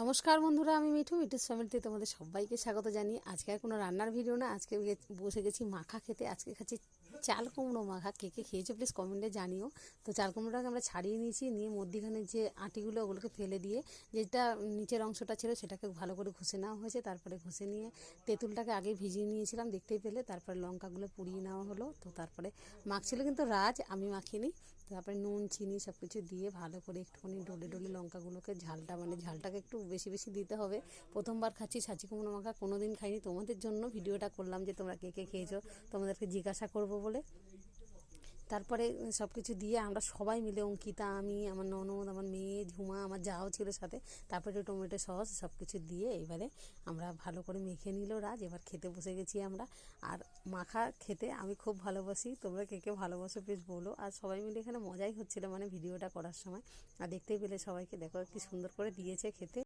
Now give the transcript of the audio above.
নমস্কার বন্ধুরা, আমি মিঠুস ফ্যামিলিতে তোমাদের সবাইকে স্বাগত জানিয়ে আজকে আর কোনো রান্নার ভিডিও না। আজকে বসে গেছি মাখা খেতে। আজকে খাচ্ছি চাল কুমড়ো মাখা। কে কে খেয়েছো প্লিজ কমেন্টে জানিও। তো চাল কুমড়োটাকে আমরা ছাড়িয়ে নিয়েছি, নিয়ে মধ্যিখানে যে আটিগুলো ওগুলোকে ফেলে দিয়ে যেটা নিচের অংশটা ছিল সেটাকে ভালো করে ঘষে নেওয়া হয়েছে। তারপরে ঘষে নিয়ে তেঁতুলটাকে আগে ভিজিয়ে নিয়েছিলাম, দেখতেই পেলে। তারপরে লঙ্কাগুলো পুড়িয়ে নেওয়া হলো। তো তারপরে মাখছিল কিন্তু রাজ, আমি মাখিনি। তারপরে নুন চিনি সব কিছু দিয়ে ভালো করে একটুখানি ডলে ডলে লঙ্কাগুলোকে ঝালটাকে একটু বেশি বেশি দিতে হবে। প্রথমবার খাচ্ছি ছাঁচি কুমড়ো মাখা, কোনো দিন খাইনি। তোমাদের জন্য ভিডিওটা করলাম যে তোমরা কে কে খেয়েছো, তোমাদেরকে জিজ্ঞাসা করবো বলে। তারপরে সব কিছু দিয়ে আমরা সবাই মিলে, অঙ্কিতা, আমি, আমার ননদ, আমার মেয়ে ঝুমা, আমার যাও ছিল সাথে। তারপরে টমেটো সস সব কিছু দিয়ে এবারে আমরা ভালো করে মেখে নিল রাজ। এবার খেতে বসে গেছি আমরা। আর মাখা খেতে আমি খুব ভালোবাসি। তোমরা কে কে ভালোবাসো প্লিজ বলো। আর সবাই মিলে এখানে মজাই হচ্ছিলো, মানে ভিডিওটা করার সময়। আর দেখতেই পেলে সবাইকে, দেখো কি সুন্দর করে দিয়েছে খেতে।